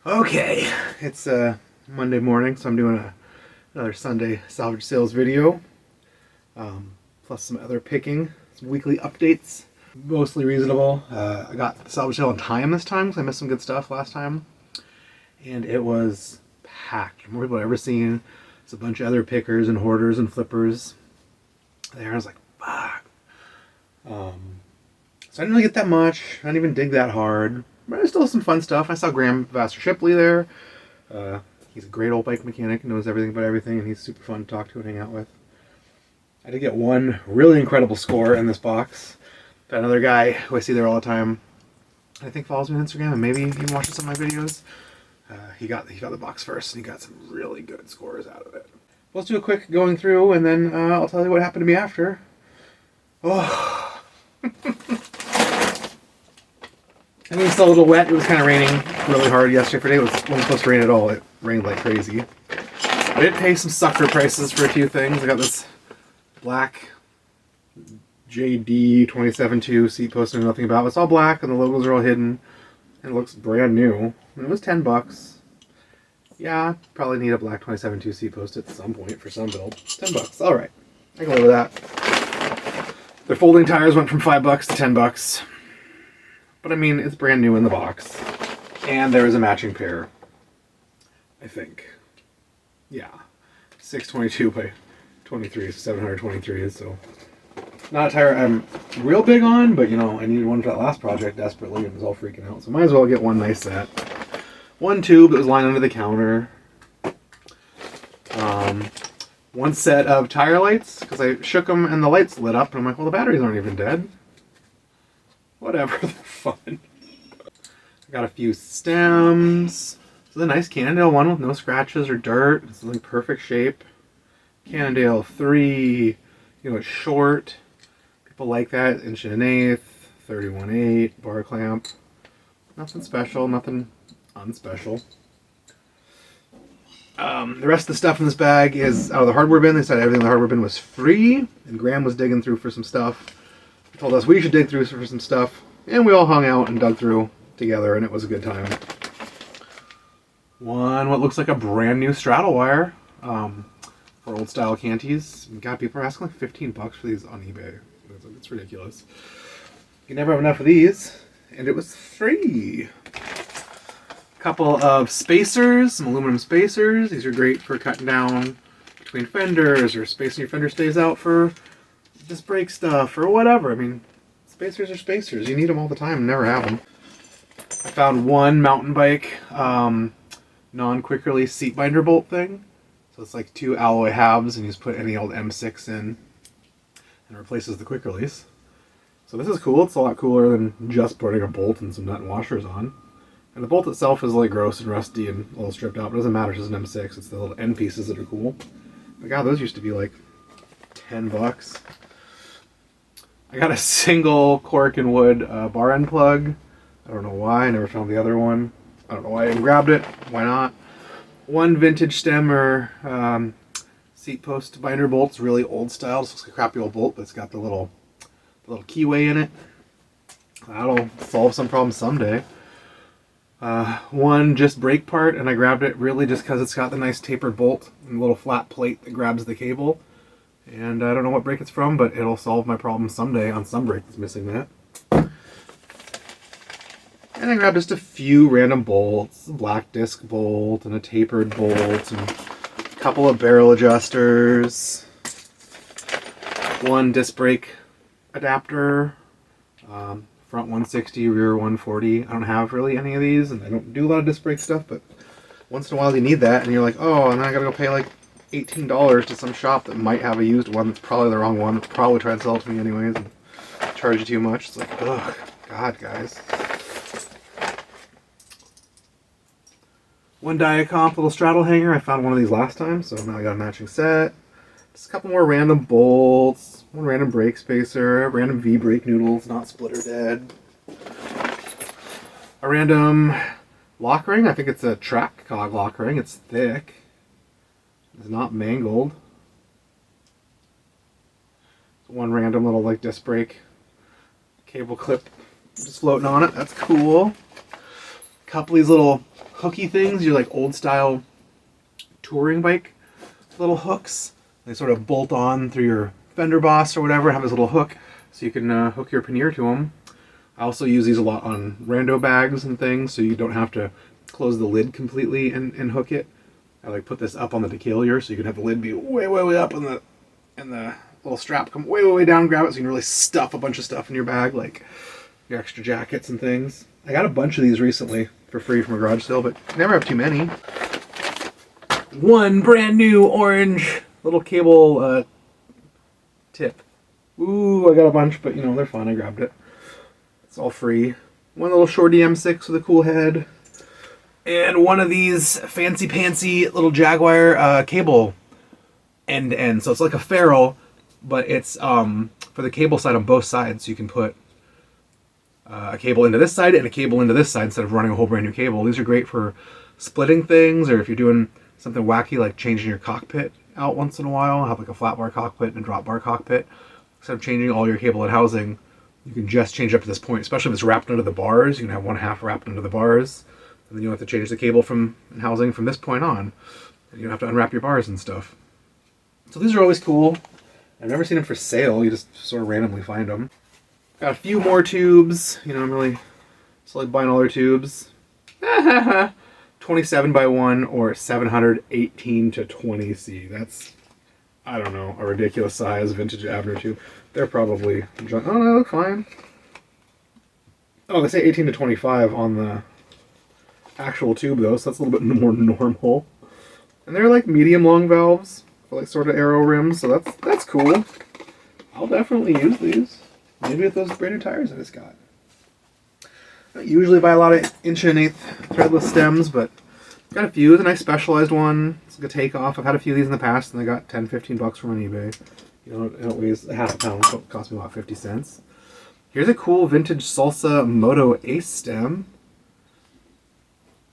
Okay, it's Monday morning, so I'm doing another Sunday salvage sales video, plus some other picking, some weekly updates. Mostly reasonable. I got the salvage sale on time this time because I missed some good stuff last time, and it was packed. More people I've ever seen. It's a bunch of other pickers and hoarders and flippers there. I was like, fuck. So I didn't really get that much. I didn't even dig that hard. But there's still some fun stuff. I saw Graham Vassar Shipley there. He's a great old bike mechanic, knows everything about everything, and he's super fun to talk to and hang out with. I did get one really incredible score in this box. Got another guy who I see there all the time. I think follows me on Instagram and maybe even watches some of my videos. He got the box first, and he got some really good scores out of it. Let's do a quick going through, and then I'll tell you what happened to me after. Oh. I mean, it's still a little wet. It was kind of raining really hard yesterday. It wasn't supposed to rain at all. It rained like crazy. I did pay some sucker prices for a few things. I got this black JD 27.2 seat post I know nothing about. It's all black and the logos are all hidden. And it looks brand new. And it was $10. Yeah, probably need a black 27.2 seat post at some point for some build. $10. Alright. I can live with that. Their folding tires went from $5 to $10. But I mean, it's brand new in the box. And there is a matching pair. I think. Yeah. 622 by 23, so 723, so not a tire I'm real big on, but you know, I needed one for that last project desperately and was all freaking out. So might as well get one nice set. One tube that was lying under the counter. One set of tire lights, because I shook them and the lights lit up, and I'm like, well, the batteries aren't even dead. Whatever, they're fun. I got a few stems. This is a nice Cannondale one with no scratches or dirt. It's like perfect shape. Cannondale 3, you know, it's short. People like that. 1 1/8, 31/8, bar clamp. Nothing special, nothing unspecial. The rest of the stuff in this bag is out of the hardware bin. They said everything in the hardware bin was free, and Graham was digging through for some stuff. He told us we should dig through for some stuff, and we all hung out and dug through together, and it was a good time. What looks like a brand new straddle wire for old style canties. God, people are asking like $15 for these on eBay. It's ridiculous. You can never have enough of these, and it was free. Couple of spacers, some aluminum spacers. These are great for cutting down between fenders or spacing your fender stays out for just brake stuff or whatever. I mean, spacers are spacers. You need them all the time and never have them. I found one mountain bike non-quick release seat binder bolt thing. So it's like 2 alloy halves, and you just put any old M6 in and it replaces the quick release. So this is cool. It's a lot cooler than just putting a bolt and some nut and washers on. And the bolt itself is like gross and rusty and a little stripped out, but it doesn't matter, it's just an M6. It's the little end pieces that are cool. But God, those used to be like $10. I got a single cork and wood bar end plug. I don't know why, I never found the other one. I don't know why I even grabbed it, why not? One vintage stem or seat post binder bolts, really old style. This looks like a crappy old bolt, but it's got the little keyway in it. That'll solve some problems someday. One just brake part, and I grabbed it really just because it's got the nice tapered bolt and a little flat plate that grabs the cable. And I don't know what brake it's from, but it'll solve my problem someday on some brake that's missing that. And I grabbed just a few random bolts, a black disc bolt and a tapered bolt and a couple of barrel adjusters. One disc brake adapter. Front 160, rear 140. I don't have really any of these, and I don't do a lot of disc brake stuff, but once in a while you need that, and you're like, oh, and then I gotta go pay like $18 to some shop that might have a used one that's probably the wrong one, that's probably trying to sell it to me anyways, and charge you too much. It's like, ugh, God, guys. One Diacomp little straddle hanger. I found one of these last time, so now I got a matching set. Just a couple more random bolts. One random brake spacer, random V-brake noodles, not splitter dead. A random lock ring. I think it's a track cog lock ring. It's thick. It's not mangled. One random little like disc brake cable clip just floating on it. That's cool. A couple of these little hooky things. You're like old style touring bike little hooks. They sort of bolt on through your fender boss or whatever, have this little hook so you can hook your pannier to them. I also use these a lot on rando bags and things, so you don't have to close the lid completely and hook it. I like put this up on the decalier so you can have the lid be way, way, way up and the little strap come way, way, way down, grab it so you can really stuff a bunch of stuff in your bag, like your extra jackets and things. I got a bunch of these recently for free from a garage sale, but never have too many. One brand new orange little cable tip. Ooh, I got a bunch, but you know, they're fun. I grabbed it. It's all free. One little shorty M6 with a cool head. And one of these fancy pantsy little Jaguar cable end to end. So it's like a ferrule, but it's for the cable side on both sides. So you can put a cable into this side and a cable into this side instead of running a whole brand new cable. These are great for splitting things, or if you're doing something wacky like changing your cockpit out once in a while. Have like a flat bar cockpit and a drop bar cockpit. Instead of changing all your cable and housing, you can just change up to this point, especially if it's wrapped under the bars. You can have one half wrapped under the bars, and then you don't have to change the cable from and housing from this point on. And you don't have to unwrap your bars and stuff. So these are always cool. I've never seen them for sale. You just sort of randomly find them. Got a few more tubes. You know, I'm really slowly buying all their tubes. 27 by 1 or 718 to 20C. That's, I don't know, a ridiculous size vintage Abner tube. They're probably junk. Oh, no, they look fine. Oh, they say 18 to 25 on the actual tube, though, so that's a little bit more normal. And they're like medium long valves for like sort of arrow rims, so that's cool. I'll definitely use these. Maybe with those brand new tires I just got. I don't usually buy a lot of 1/8" threadless stems, but got a few. It's a nice specialized one. It's like a takeoff. I've had a few of these in the past, and I got $10-15 from on eBay. You know, it weighs a half a pound, so it cost me about 50 cents. Here's a cool vintage Salsa Moto Ace stem.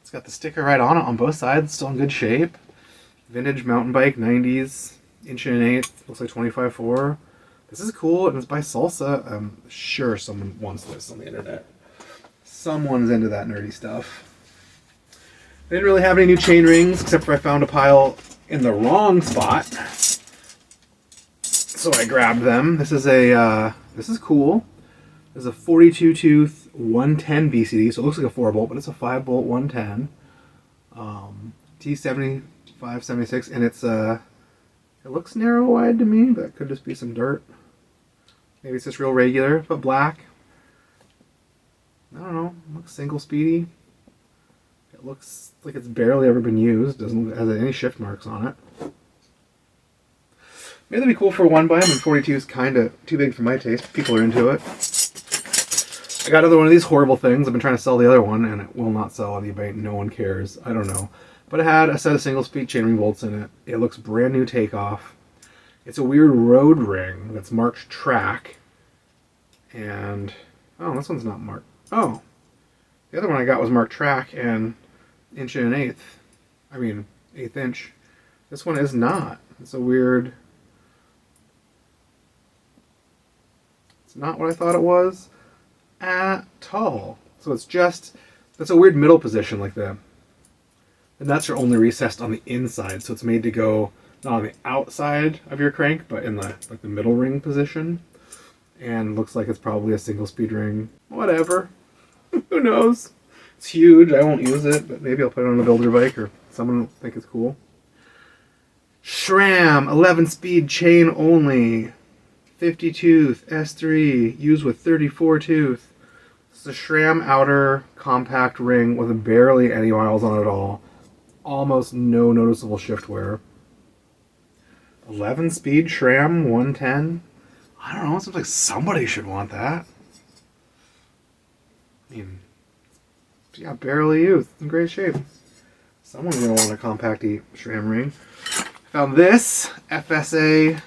It's got the sticker right on it on both sides, still in good shape. Vintage mountain bike, 90s, 1/8". Looks like 25/4. This is cool, and it's by Salsa. I'm sure someone wants this on the internet. Someone's into that nerdy stuff. I didn't really have any new chain rings, except for I found a pile in the wrong spot. So I grabbed them. This is cool. This is a 42 tooth 110 BCD, so it looks like a 4-bolt, but it's a 5-bolt 110. T7576, and it looks narrow wide to me, but it could just be some dirt. Maybe it's just real regular, but black. I don't know. It looks single speedy. It looks like it's barely ever been used. Doesn't have any shift marks on it. Maybe that'd be cool for one by them, and 42 is kind of too big for my taste. People are into it. I got another one of these horrible things. I've been trying to sell the other one, and it will not sell on eBay. No one cares. I don't know. But it had a set of single speed chainring bolts in it. It looks brand new takeoff. It's a weird road ring that's marked track. And, oh, this one's not marked. Oh, the other one I got was marked track and 1/8". I mean, 1/8 inch. This one is not. It's a weird... It's not what I thought it was at all. So it's just... That's a weird middle position, like the nuts are only recessed on the inside, so it's made to go not on the outside of your crank, but in the middle ring position. And looks like it's probably a single speed ring. Whatever. Who knows? It's huge. I won't use it, but maybe I'll put it on a builder bike or someone will think it's cool. SRAM 11 speed chain only. 50 tooth S3 used with 34 tooth. It's a SRAM outer compact ring with barely any miles on it at all. Almost no noticeable shift wear. 11 speed SRAM 110. I don't know, it seems like somebody should want that. I mean, yeah, barely used. It's in great shape. Someone's going to want a compact-y SRAM ring. Found this FSA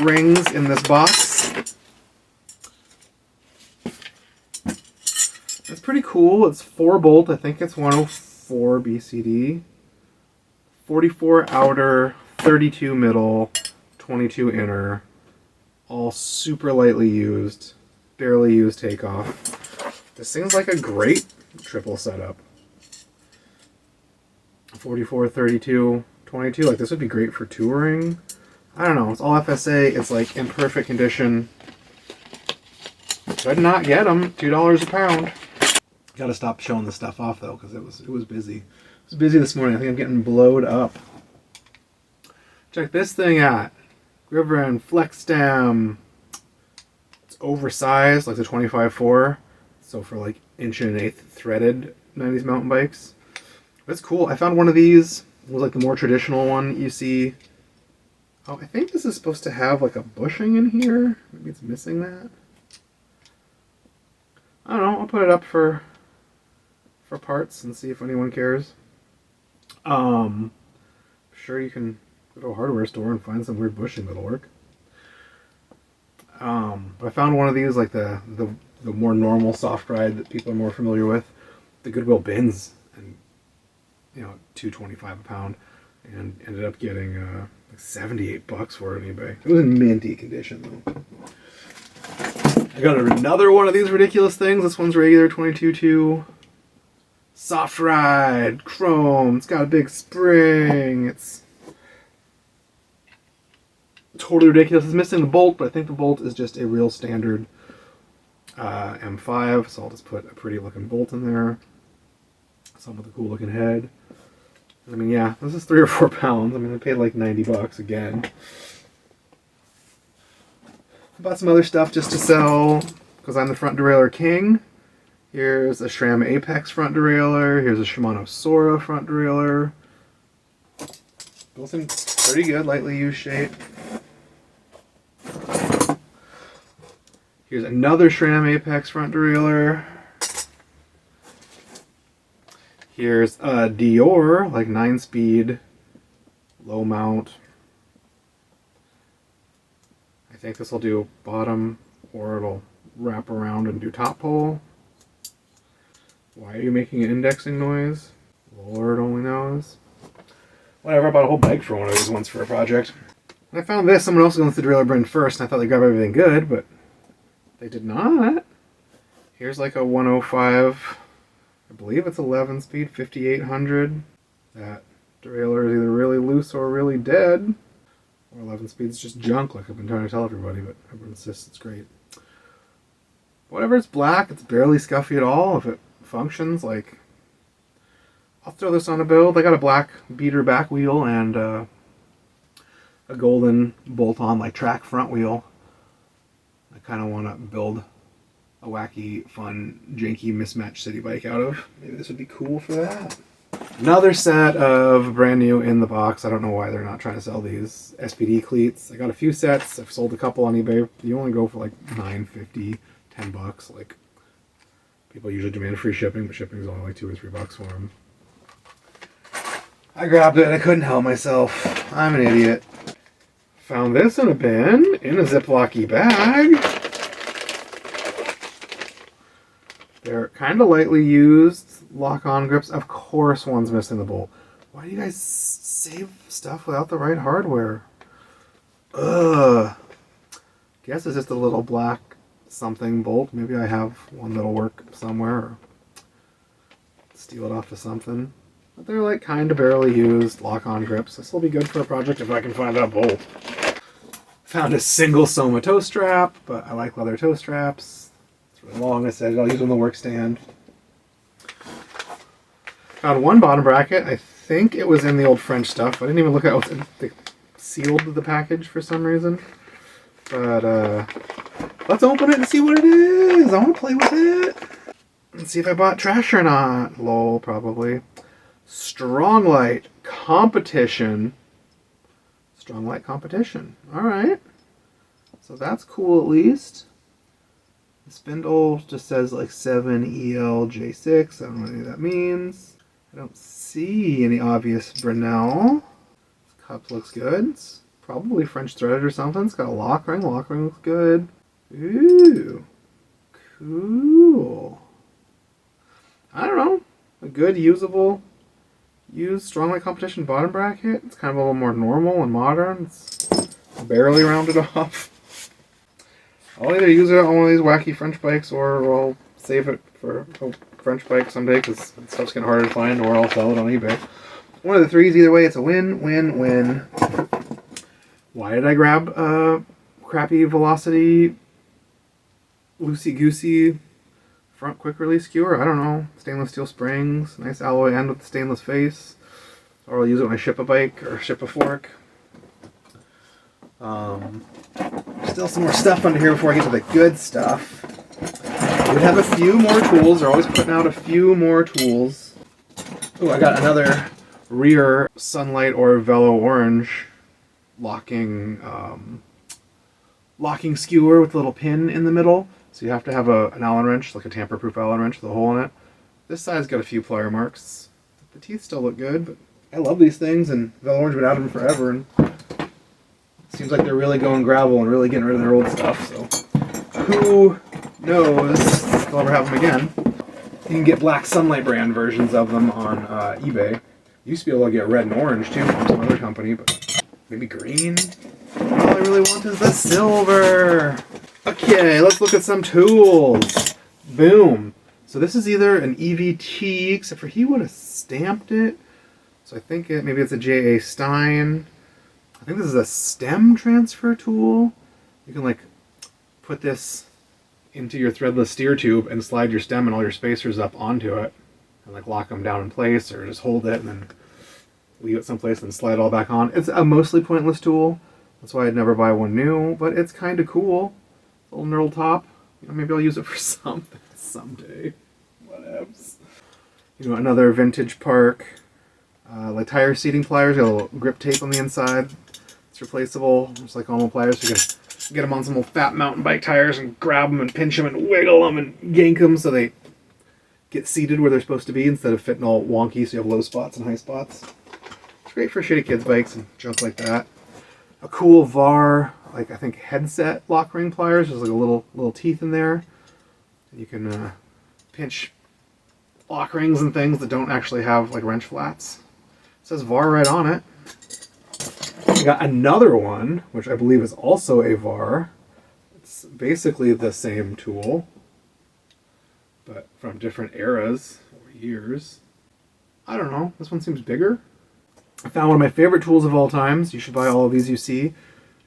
rings in this box. It's pretty cool. It's 4-bolt. I think it's 104 BCD. 44 outer, 32 middle, 22 inner. All super lightly used. Barely used takeoff. This thing's like a great triple setup. 44, 32, 22. Like this would be great for touring. I don't know. It's all FSA. It's like in perfect condition. Could not get them. $2 a pound. Got to stop showing this stuff off though, because it was busy. It was busy this morning. I think I'm getting blowed up. Check this thing out. Riverin Flex Stem. It's oversized, like the 25.4. So for like 1.125" threaded 90s mountain bikes. That's cool. I found one of these. It was like the more traditional one you see. Oh, I think this is supposed to have like a bushing in here. Maybe it's missing that. I don't know. I'll put it up for parts and see if anyone cares. Sure you can go to a hardware store and find some weird bushing that'll work. But I found one of these, like the more normal soft ride that people are more familiar with, the Goodwill bins, and you know, $2.25 a pound, and ended up getting like $78 for it on eBay. It was in minty condition though. I got another one of these ridiculous things. This one's regular 22.2. Soft ride, chrome. It's got a big spring. It's totally ridiculous. It's missing the bolt, but I think the bolt is just a real standard M5. So I'll just put a pretty looking bolt in there. Some with a cool looking head. I mean, yeah, this is 3 or 4 pounds. I mean, I paid like $90 again. I bought some other stuff just to sell because I'm the front derailleur king. Here's a SRAM Apex front derailleur. Here's a Shimano Sora front derailleur. Both in pretty good, lightly used shape. Here's another SRAM Apex front derailleur. Here's a Dior, like 9-speed, low mount. I think this will do bottom, or it'll wrap around and do top pole. Why are you making an indexing noise? Lord only knows. Whatever, I bought a whole bag for one of these ones for a project. When I found this, someone else was going through the derailleur bin first, and I thought they grabbed everything good, but they did not. Here's like a 105, I believe it's 11-speed, 5800. That derailleur is either really loose or really dead. Or 11 speed's just junk, like I've been trying to tell everybody, but everyone insists it's great. Whatever, it's black, it's barely scuffy at all. If it functions, like, I'll throw this on a build. I got a black beater back wheel and a golden bolt-on, like, track front wheel. I kind of want to build a wacky, fun, janky, mismatched city bike out of. Maybe this would be cool for that. Another set of brand new in the box. I don't know why they're not trying to sell these SPD cleats. I got a few sets. I've sold a couple on eBay. You only go for like $9.50, $10. Like, people usually demand free shipping, but shipping is only like $2 or $3 for them. I grabbed it and I couldn't help myself. I'm an idiot. Found this in a bin in a Ziploc-y bag. They're kind of lightly used lock-on grips. Of course one's missing the bolt. Why do you guys save stuff without the right hardware? Ugh. Guess it's just a little black something bolt. Maybe I have one that'll work somewhere. Or steal it off to something. But they're like kind of barely used lock-on grips. This will be good for a project if I can find that bolt. Found a single Soma toe strap, but I like leather toe straps. Long, I said I'll use it on the work stand. Found one bottom bracket. I think it was in the old French stuff. I didn't even look at what's in. They sealed the package for some reason. But let's open it and see what it is. I want to play with it and see if I bought trash or not. Lol, probably. Strong Light Competition. Strong Light Competition. All right. So that's cool at least. The spindle just says like 7ELJ6. I don't know what any of that means. I don't see any obvious Brunel. This cup looks good. It's probably French threaded or something. It's got a lock ring. The lock ring looks good. Ooh. Cool. I don't know. A good usable used Strong Light Competition bottom bracket. It's kind of a little more normal and modern. It's barely rounded off. I'll either use it on one of these wacky French bikes or I'll save it for a French bike someday because stuff's getting harder to find, or I'll sell it on eBay. One of the threes, either way, it's a win, win, win. Why did I grab a crappy Velocity loosey-goosey front quick release skewer? I don't know. Stainless steel springs, nice alloy end with the stainless face. Or I'll use it when I ship a bike or ship a fork. Still some more stuff under here before I get to the good stuff. We have a few more tools. They're always putting out a few more tools. Oh, I got another rear Sunlight or Velo Orange locking skewer with a little pin in the middle. So you have to have an Allen wrench, like a tamper-proof Allen wrench with a hole in it. This side's got a few plier marks. The teeth still look good, but I love these things, and Velo Orange been out of them forever, and it seems like they're really going gravel and really getting rid of their old stuff, so who knows if I'll ever have them again. You can get Black Sunlight brand versions of them on eBay. You used to be able to get red and orange too from some other company, but maybe green? All I really want is the silver! Okay, let's look at some tools. Boom. So this is either an EVT, except for he would have stamped it. So I think maybe it's a J.A. Stein. I think this is a stem transfer tool. You can like put this into your threadless steer tube and slide your stem and all your spacers up onto it and like lock them down in place, or just hold it and then leave it someplace and slide it all back on. It's a mostly pointless tool. That's why I'd never buy one new, but it's kind of cool. Little knurled top. You know, maybe I'll use it for something someday. Whatevs. You know, another vintage Park. Like tire seating pliers, got a little grip tape on the inside. It's replaceable, just like normal pliers. So you can get them on some old fat mountain bike tires and grab them and pinch them and wiggle them and yank them so they get seated where they're supposed to be instead of fitting all wonky so you have low spots and high spots. It's great for shitty kids' bikes and junk like that. A cool VAR, like I think headset lock ring pliers. There's like a little teeth in there. You can pinch lock rings and things that don't actually have like wrench flats. It says VAR right on it. I got another one, which I believe is also a VAR. It's basically the same tool, but from different eras or years. I don't know. This one seems bigger. I found one of my favorite tools of all times. You should buy all of these you see.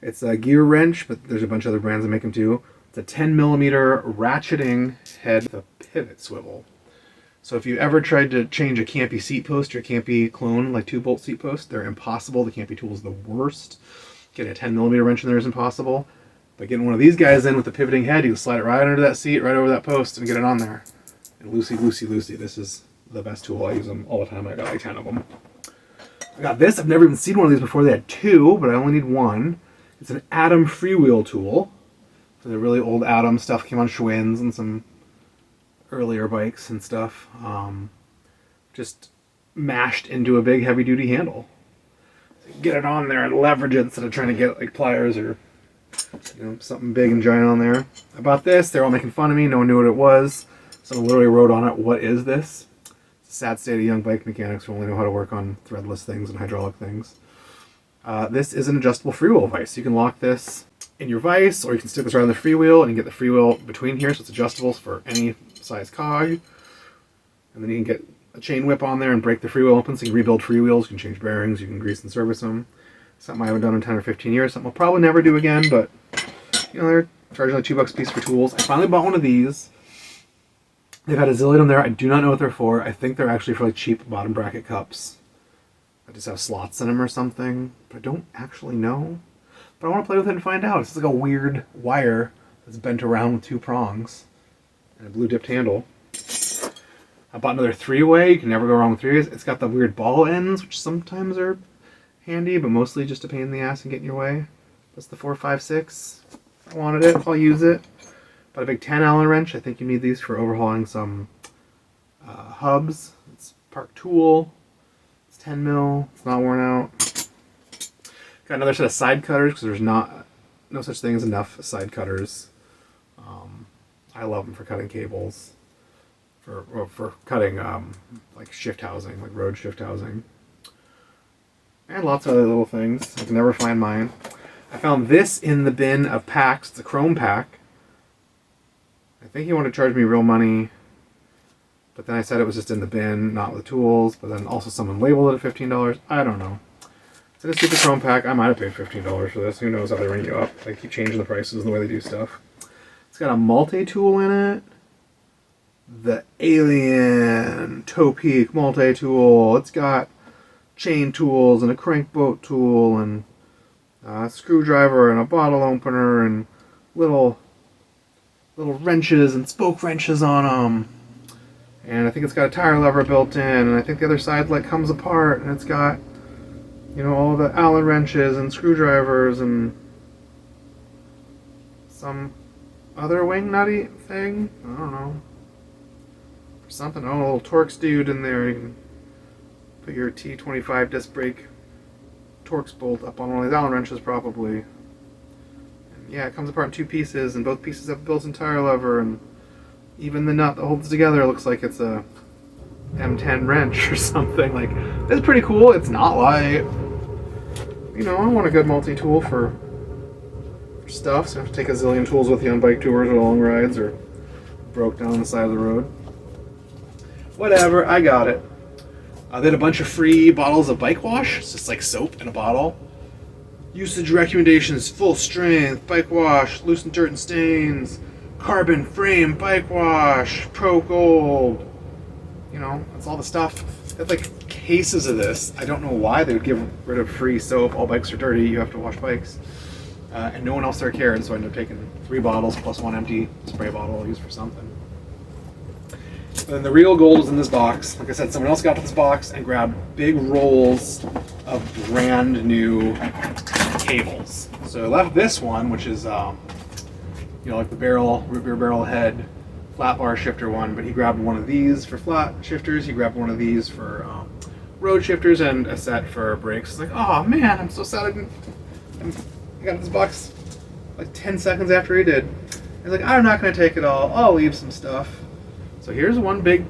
It's a gear wrench, but there's a bunch of other brands that make them too. It's a 10mm ratcheting head with a pivot swivel. So if you ever tried to change a Campy seat post or a Campy clone, like 2-bolt seat post, they're impossible. The Campy tool is the worst. Getting a 10mm wrench in there is impossible. But getting one of these guys in with the pivoting head, you can slide it right under that seat, right over that post, and get it on there. And loosey, loosey, loosey. This is the best tool. I use them all the time. I got like 10 of them. I got this. I've never even seen one of these before. They had two, but I only need one. It's an Atom freewheel tool. So the really old Atom stuff came on Schwinn's and some earlier bikes and stuff. Just mashed into a big heavy-duty handle. So you get it on there and leverage it instead of trying to get like pliers or something big and giant on there. I bought this. They're all making fun of me. No one knew what it was. Someone literally wrote on it, "What is this?" Sad state of young bike mechanics who only know how to work on threadless things and hydraulic things. This is an adjustable freewheel vise. You can lock this in your vise, or you can stick this right on the freewheel and you get the freewheel between here, so it's adjustable for any size cog. And then you can get a chain whip on there and break the freewheel open, so you can rebuild freewheels, you can change bearings, you can grease and service them. Something I haven't done in 10 or 15 years, something I'll probably never do again, but they're charging like $2 a piece for tools. I finally bought one of these. They've had a zillion of them there. I do not know what they're for. I think they're actually for like cheap bottom bracket cups. I just have slots in them or something, but I don't actually know. But I want to play with it and find out. It's like a weird wire that's bent around with two prongs and a blue dipped handle. I bought another 3-way. You can never go wrong with 3-ways. It's got the weird ball ends, which sometimes are handy, but mostly just a pain in the ass and get in your way. That's the 456. I wanted it. I'll use it. Bought a big 10 Allen wrench. I think you need these for overhauling some hubs. It's Park tool. It's 10 mil. It's not worn out. Got another set of side cutters because there's no such thing as enough side cutters. I love them for cutting cables. For cutting like shift housing, like road shift housing. And lots of other little things. I can never find mine. I found this in the bin of packs. It's a chrome pack. I think he wanted to charge me real money But then I said it was just in the bin, not with tools. But then also someone labeled it at $15. I don't know. It's in a super chrome pack. I might have paid $15 for this. Who knows how they ring you up. They keep changing the prices and the way they do stuff. It's got a multi-tool in it. The Alien Toe Peak multi-tool. It's got chain tools and a crankboat tool and a screwdriver and a bottle opener and little wrenches and spoke wrenches on them. And I think it's got a tire lever built in, and I think the other side like comes apart, and it's got, you know, all the Allen wrenches and screwdrivers and some other wing nutty thing. I don't know. Something. Oh, a little Torx dude in there. You can put your T25 disc brake Torx bolt up on one of these Allen wrenches, probably. And yeah, it comes apart in two pieces, and both pieces have a built-in tire lever, and even the nut that holds it together looks like it's a M10 wrench or something. Like, it's pretty cool. It's not light. You know, I want a good multi-tool for stuff, so I have to take a zillion tools with you on bike tours or long rides or broke down on the side of the road. Whatever, I got it. They had a bunch of free bottles of bike wash. It's just like soap in a bottle. Usage recommendations: full strength bike wash, loosen dirt and stains, carbon frame bike wash, pro gold. You know, that's all the stuff. They had like cases of this. I don't know why they would give rid of free soap. All bikes are dirty. You have to wash bikes. And no one else there cared, so I ended up taking 3 bottles plus 1 empty spray bottle I'll use for something. And the real gold is in this box. Like I said, someone else got to this box and grabbed big rolls of brand new cables. So I left this one, which is, you know, like the root beer barrel head flat bar shifter one, but he grabbed one of these for flat shifters. He grabbed one of these for road shifters and a set for brakes. It's like, oh man, I'm so sad I got this box like 10 seconds after he did. He's like, I'm not going to take it all. I'll leave some stuff. So here's one big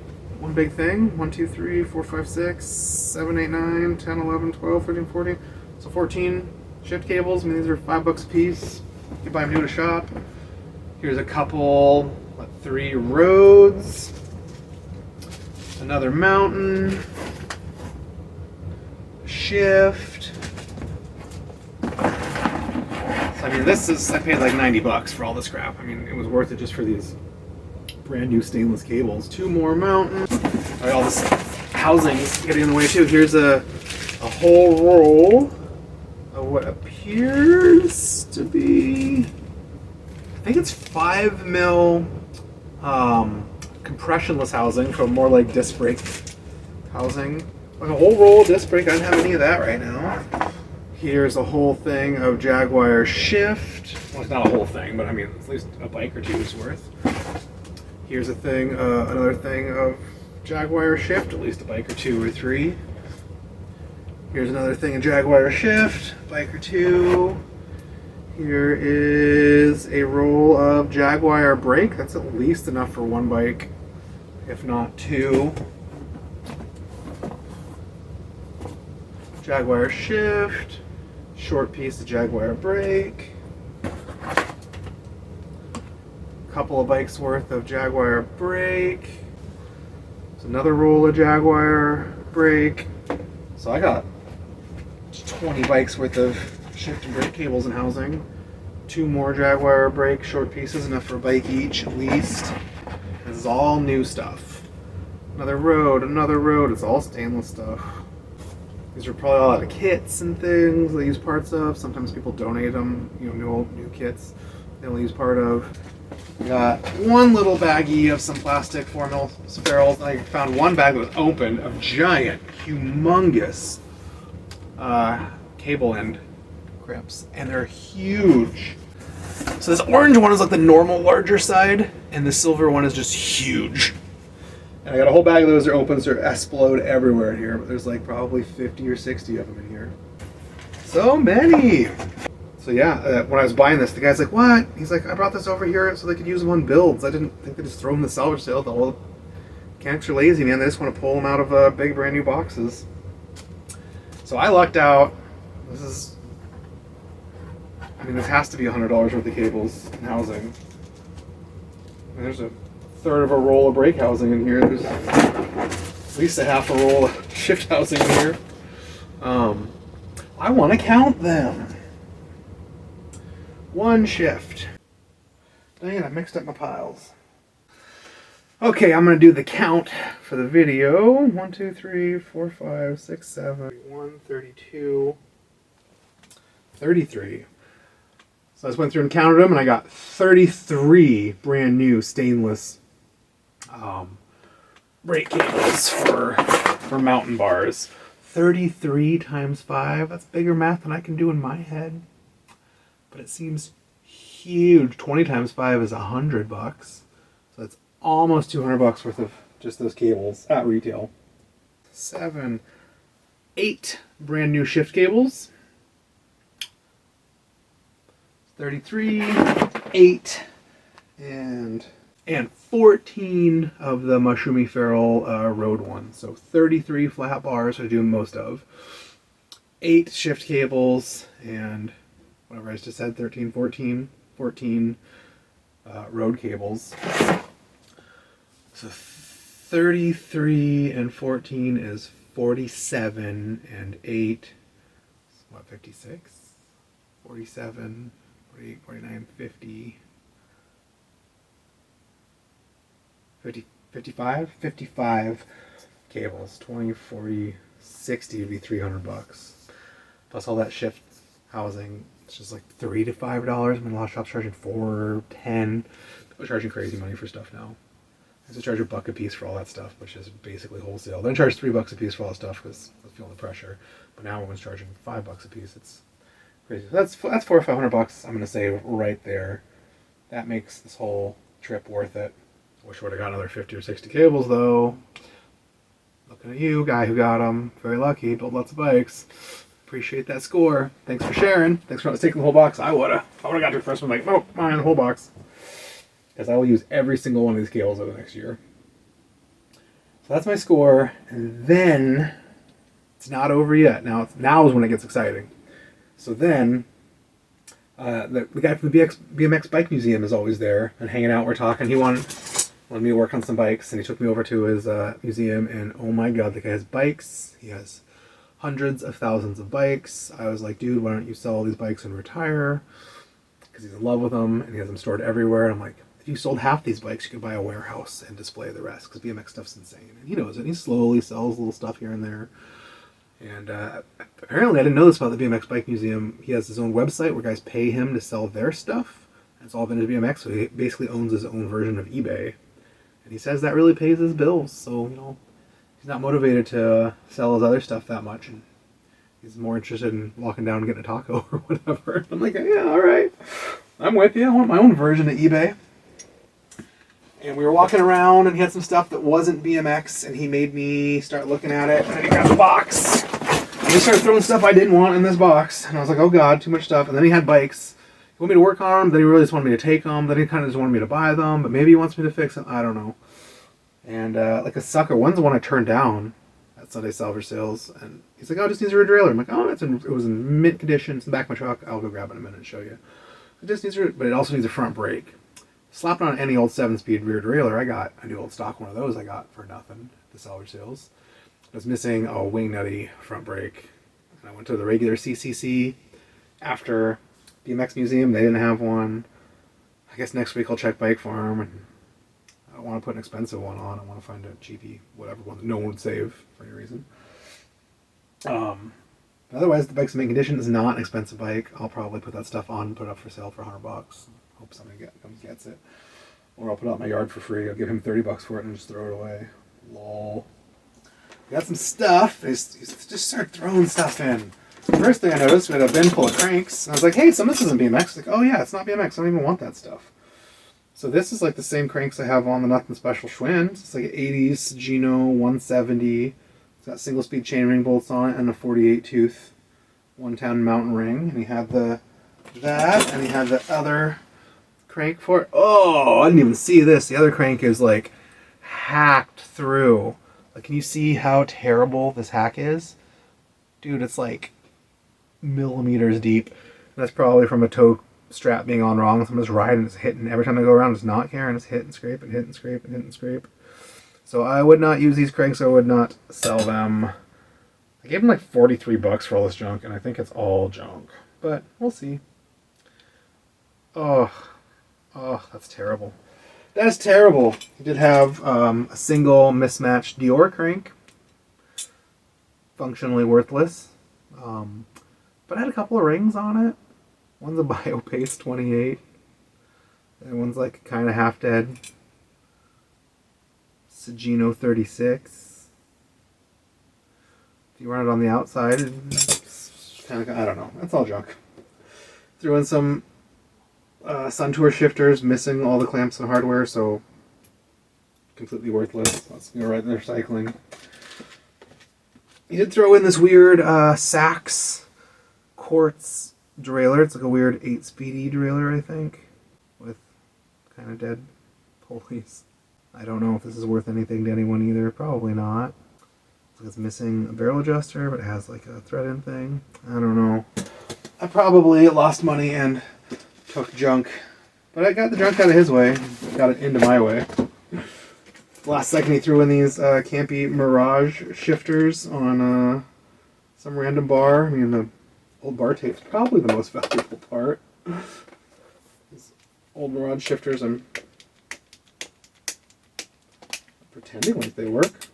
thing. 1, 2, 3, 4, 5, 6, 7, 8, 9, 10, 11, 12, 13, 14. So 14 shift cables. I mean, these are $5 a piece. You buy them new at a shop. Here's a couple, 3 roads. Another mountain. Shift. So I mean, I paid like $90 for all this crap. I mean, it was worth it just for these brand new stainless cables. 2 more mountains. All right, all this housing is getting in the way too. Here's a whole roll of what appears to be, I think it's 5 mil compressionless housing, so more like disc brake housing. Like a whole roll of disc brake. I don't have any of that right now. Here's a whole thing of Jaguar shift. Well, it's not a whole thing, but I mean, at least a bike or two's worth. Here's a thing, another thing of Jaguar shift, at least a bike or 2 or 3. Here's another thing of Jaguar shift, bike or 2. Here is a roll of Jaguar brake. That's at least enough for 1 bike, if not 2. Jaguar shift, short piece of Jaguar brake. Couple of bikes worth of Jaguar brake. There's another roll of Jaguar brake. So I got 20 bikes worth of shift and brake cables and housing. 2 more Jaguar brake short pieces, enough for a bike each at least. This is all new stuff. Another road, it's all stainless stuff. These are probably all out of kits and things they use parts of. Sometimes people donate them, you know, new kits they only use part of. We got 1 little baggie of some plastic 4 mil barrels. I found 1 bag that was open of giant, humongous cable end grips, and they're huge. So this orange one is like the normal larger side, and the silver one is just huge. And I got a whole bag of those. They're open, so they explode everywhere in here. But there's like probably 50 or 60 of them in here. So many. So yeah, when I was buying this, the guy's like, "What?" He's like, "I brought this over here so they could use them on builds. I didn't think they just throw them in the salvage sale. All the mechanics are lazy, man. They just want to pull them out of big brand new boxes." So I lucked out. This has to be $100 worth of cables and housing. And there's a third of a roll of brake housing in here. There's at least a half a roll of shift housing in here. I want to count them. One shift. Dang it, I mixed up my piles. Okay, I'm going to do the count for the video. 1, 2, 3, 4, 5, 6, 7, 1, 32, 33. So I just went through and counted them, and I got 33 brand new stainless brake cables for mountain bars. 33 times 5, that's bigger math than I can do in my head. But it seems huge. 20 times 5 is $100. So that's almost $200 worth of just those cables at retail. 7, 8 brand new shift cables. 33, 8, and 14 of the Mushroomy Feral Road ones. So 33 flat bars I do most of. 8 shift cables, and whatever I just said, 13, 14 road cables. So 33 and 14 is 47, and 8 is what, 56? 47, 48, 49, 50, 55? 55 cables. 20, 40, 60 would be $300. Plus all that shift housing, it's just like $3 to $5. I mean, a lot of shops charging $4, $10. People are charging crazy money for stuff now. I used to charge $1 a piece for all that stuff, which is basically wholesale. Then charge $3 a piece for all that stuff because I was feeling the pressure. But now everyone's charging $5 a piece. It's crazy. So that's $400 or $500. I'm gonna say right there. That makes this whole trip worth it. Wish I would have got another 50 or 60 cables though. Looking at you, guy who got them. Very lucky. Built lots of bikes. Appreciate that score. Thanks for sharing. Thanks for not taking the whole box. I would have. If I would have got your first one, like, nope, mine, the whole box. Because I will use every single one of these cables over the next year. So that's my score. And then it's not over yet. Now is when it gets exciting. So then the guy from the BMX Bike Museum is always there and hanging out. We're talking. He wanted me to work on some bikes, and he took me over to his museum. And oh my god, the guy has bikes. He has hundreds of thousands of bikes. I was like, dude, why don't you sell all these bikes and retire? Because he's in love with them and he has them stored everywhere. And I'm like, if you sold half these bikes, you could buy a warehouse and display the rest, because BMX stuff's insane. And he knows it. He slowly sells little stuff here and there. And apparently, I didn't know this about the BMX Bike Museum. He has his own website where guys pay him to sell their stuff. And it's all vintage BMX, so he basically owns his own version of eBay. And he says that really pays his bills. So, you know, he's not motivated to sell his other stuff that much. And he's more interested in walking down and getting a taco or whatever. I'm like, yeah, all right. I'm with you. I want my own version of eBay. And we were walking around, and he had some stuff that wasn't BMX, and he made me start looking at it, and then he grabbed the box. And he started throwing stuff I didn't want in this box. And I was like, oh god, too much stuff. And then he had bikes. He wanted me to work on them, then he really just wanted me to take them, then he kind of just wanted me to buy them, but maybe he wants me to fix them, I don't know. And like a sucker, one's the one I turned down at Sunday Salvage Sales, and he's like, oh, it just needs a derailleur. I'm like, oh, it was in mint condition, it's in the back of my truck, I'll go grab it in a minute and show you. It just needs but it also needs a front brake. Slapped on any old 7-speed rear derailleur I got. A new old stock one of those I got for nothing at the Salvage Sales. I was missing a wing nutty front brake. And I went to the regular CCC after BMX Museum. They didn't have one. I guess next week I'll check Bike Farm. And I don't want to put an expensive one on. I want to find a cheapy, whatever one that no one would save for any reason. Otherwise, the bike's in mint condition. It's not an expensive bike. I'll probably put that stuff on and put it up for sale for $100. Hope somebody comes gets it. Or I'll put it out in my yard for free. I'll give him $30 for it and just throw it away. Lol. We got some stuff. They just start throwing stuff in. The first thing I noticed, we had a bin full of cranks. And I was like, hey, some of this isn't BMX. Like, oh yeah, it's not BMX. I don't even want that stuff. So this is like the same cranks I have on the Nothing Special Schwinn. It's like an 80s Gino 170. It's got single speed chainring bolts on it and a 48 tooth 110 mountain ring. And he had that, and he had the other crank for it. Oh, I didn't even see this. The other crank is like hacked through. Like, can you see how terrible this hack is? Dude, it's like millimeters deep. That's probably from a toe strap being on wrong. So I'm just riding, it's hitting. Every time I go around, it's not caring. It's hit and scrape and hit and scrape and hit and scrape. So I would not use these cranks. I would not sell them. I gave them like 43 bucks for all this junk, and I think it's all junk. But we'll see. Oh, that's terrible. That's terrible. He did have a single mismatched Dior crank. Functionally worthless. But it had a couple of rings on it. One's a BioPace 28. And one's like kind of half dead. Sagino 36. If you run it on the outside, it's kind of, I don't know. That's all junk. Threw in some Suntour shifters, missing all the clamps and hardware, so completely worthless. Let's go right in the recycling. He did throw in this weird Saks quartz derailleur. It's like a weird 8-speedy derailleur, I think, with kind of dead pulleys. I don't know if this is worth anything to anyone either. Probably not. It's missing a barrel adjuster, but it has like a thread-in thing. I don't know. I probably lost money and took junk, but I got the junk out of his way. Got it into my way. Last second he threw in these campy Mirage shifters on some random bar. I mean, the old bar tape's probably the most valuable part. These old Mirage shifters, I'm pretending like they work.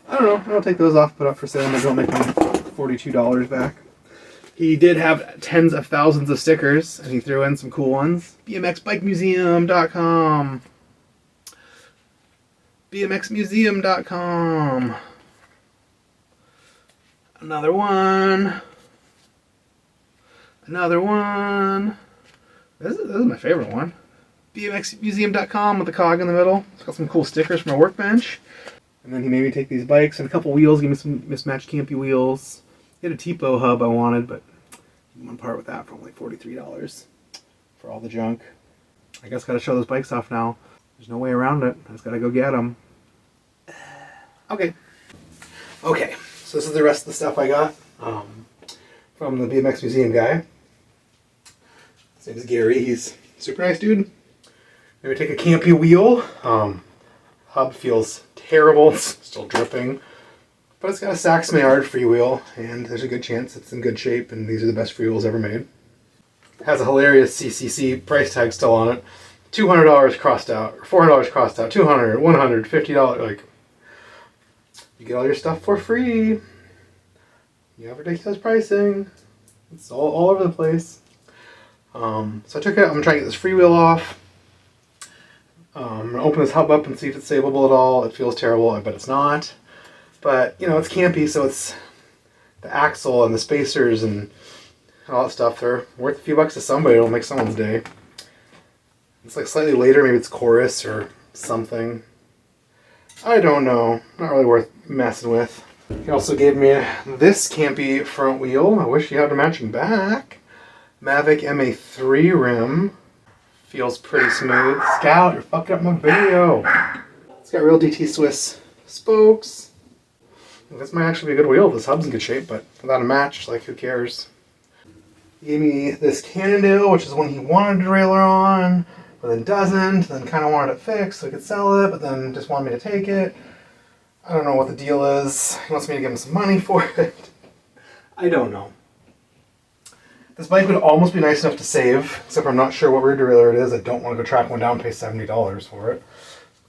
I don't know. I'll take those off, put up for sale, and maybe I'll make my $42 back. He did have tens of thousands of stickers, and he threw in some cool ones. BMXBikeMuseum.com. BMXMuseum.com. Another one. Another one. This is my favorite one. BMXMuseum.com with the cog in the middle. It's got some cool stickers from a workbench. And then he made me take these bikes and a couple wheels, give me some mismatched campy wheels. He had a Tipo hub I wanted, but I'm on par with that for only $43 for all the junk. I guess gotta show those bikes off now. There's no way around it. I just gotta go get them. Okay. Okay, so this is the rest of the stuff I got from the BMX Museum guy. His name is Gary. He's a super nice dude. Maybe take a campy wheel. Hub feels terrible. It's still dripping. But it's got a Saks Maillard freewheel, and there's a good chance it's in good shape, and these are the best freewheels ever made. It has a hilarious CCC price tag still on it. $200 crossed out, or $400 crossed out, $200, $100, $50. Like, you get all your stuff for free. You have ridiculous pricing. It's all over the place. So I took it. I'm gonna try to get this freewheel off. I'm gonna open this hub up and see if it's savable at all. It feels terrible, I bet it's not. But, you know, it's campy, so it's the axle and the spacers and all that stuff. They're worth a few bucks to somebody. It'll make someone's day. It's like slightly later. Maybe it's chorus or something. I don't know. Not really worth messing with. He also gave me this campy front wheel. I wish he had a matching back. Mavic MA3 rim. Feels pretty smooth. Scout, you're fucking up my video. It's got real DT Swiss spokes. This might actually be a good wheel. This hub's in good shape, but without a match, like, who cares? He gave me this Cannondale, which is one he wanted a derailleur on, but then doesn't, then kind of wanted it fixed so he could sell it, but then just wanted me to take it. I don't know what the deal is. He wants me to give him some money for it. I don't know. This bike would almost be nice enough to save, except I'm not sure what weird derailleur it is. I don't want to go track one down and pay $70 for it.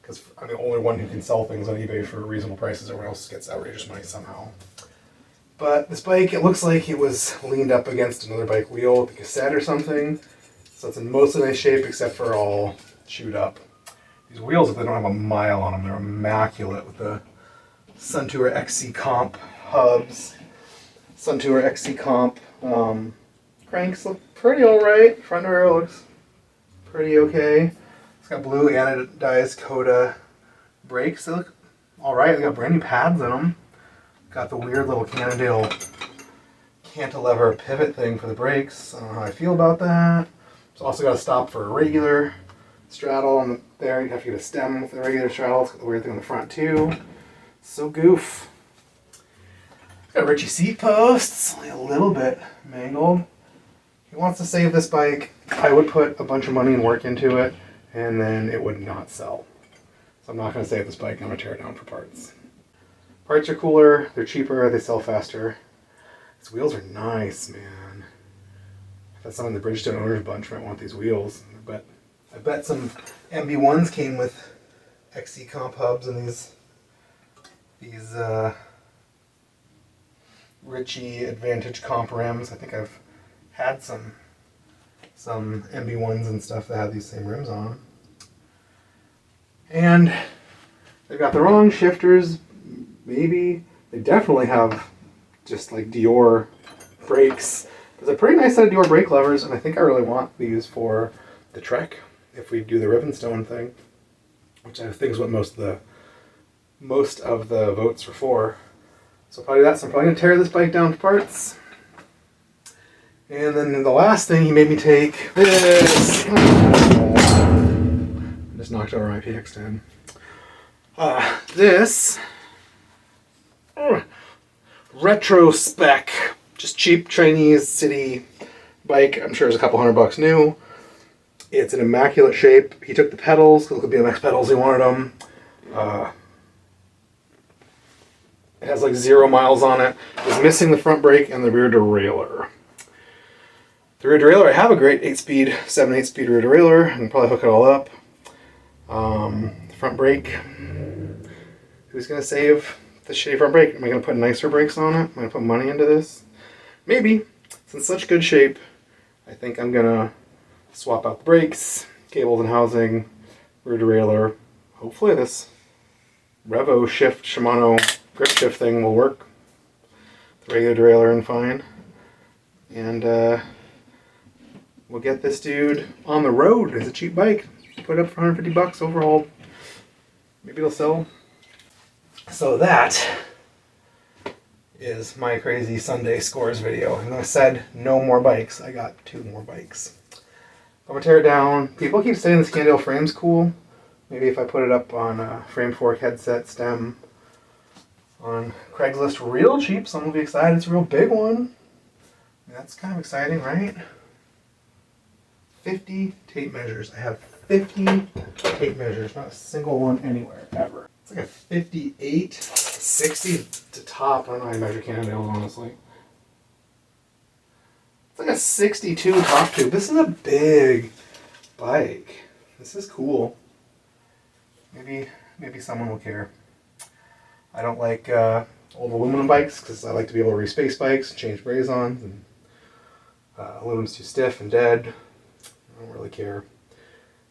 Because I'm the only one who can sell things on eBay for reasonable prices. Everyone else gets outrageous money somehow. But this bike, it looks like it was leaned up against another bike wheel with a cassette or something. So it's in mostly nice shape except for all chewed up. These wheels, if they don't have a mile on them, they're immaculate with the Suntour XC Comp hubs. Suntour XC Comp cranks look pretty alright. Front rail looks pretty okay. It's got blue anodized Coda brakes. They look alright. They got brand new pads in them. Got the weird little Cannondale cantilever pivot thing for the brakes. I don't know how I feel about that. It's also got a stop for a regular straddle on there. You have to get a stem with the regular straddle. It's got the weird thing on the front too. So goof. Got Richie seat posts, only a little bit mangled. He wants to save this bike. I would put a bunch of money and work into it, and then it would not sell. So I'm not going to save this bike, I'm going to tear it down for parts. Parts are cooler, they're cheaper, they sell faster. These wheels are nice, man. I bet someone in the Bridgestone Owners Bunch might want these wheels. I bet some MB1s came with XC comp hubs and these Ritchie Advantage comp rims. I think I've had some MB1s and stuff that have these same rims on. And they've got the wrong shifters, maybe. They definitely have just like Dior brakes. There's a pretty nice set of Dior brake levers, and I think I really want these for the Trek if we do the Rivenstone thing, which I think is what most of the votes are for. So probably that. So I'm probably gonna tear this bike down to parts. And then the last thing, he made me take this. Just knocked over my PX10. This retro spec, just cheap Chinese city bike. I'm sure it's a couple $100 new. It's an immaculate shape. He took the pedals, look at BMX pedals, he wanted them. It has like 0 miles on it. It's missing the front brake and the rear derailleur. The rear derailleur, I have a great 8-speed, 7/8-speed rear derailleur. I can probably hook it all up. The front brake. Who's going to save the shitty front brake? Am I going to put nicer brakes on it? Am I going to put money into this? Maybe. It's in such good shape, I think I'm going to swap out the brakes, cables and housing, rear derailleur. Hopefully this Revo shift Shimano grip shift thing will work. The regular derailleur and fine. And we'll get this dude on the road. It's a cheap bike. Put it up for $150 overhauled. Maybe it'll sell. So that is my crazy Sunday scores video. And I said no more bikes. I got 2 more bikes. I'm gonna tear it down. People keep saying the Scandale frame's cool. Maybe if I put it up on a frame fork headset stem on Craigslist real cheap, someone will be excited. It's a real big one. That's kind of exciting, right? 50 tape measures. I have 50 tape measures, not a single one anywhere, ever. It's like a 58, 60 to top. I don't know how you measure Cannondales, honestly. It's like a 62 top tube. This is a big bike. This is cool. Maybe someone will care. I don't like old aluminum bikes because I like to be able to respace bikes, change brazons, and aluminum's too stiff and dead. I don't really care.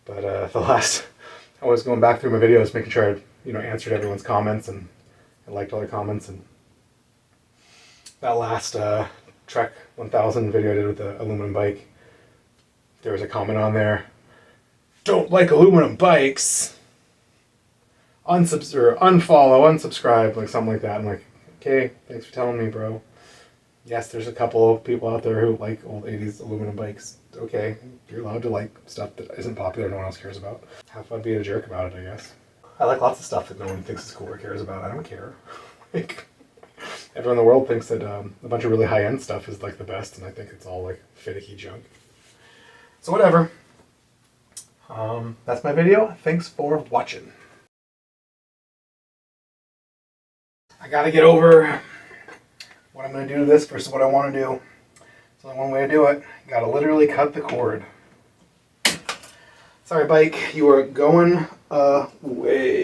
But I was going back through my videos, making sure I answered everyone's comments, and I liked all their comments. And that last Trek 1000 video I did with the aluminum bike, there was a comment on there, "Don't like aluminum bikes. Unfollow, unsubscribe," like something like that. I'm like, okay, thanks for telling me, bro. Yes, there's a couple of people out there who like old 80s aluminum bikes. Okay, you're allowed to like stuff that isn't popular, no one else cares about. Have fun being a jerk about it, I guess. I like lots of stuff that no one thinks is cool or cares about. I don't care. Like, everyone in the world thinks that a bunch of really high-end stuff is like the best, and I think it's all like finicky junk. So whatever. That's my video. Thanks for watching. I gotta get over what I'm gonna do to this versus what I want to do. There's only one way to do it. You gotta literally cut the cord. Sorry, bike, you are going away.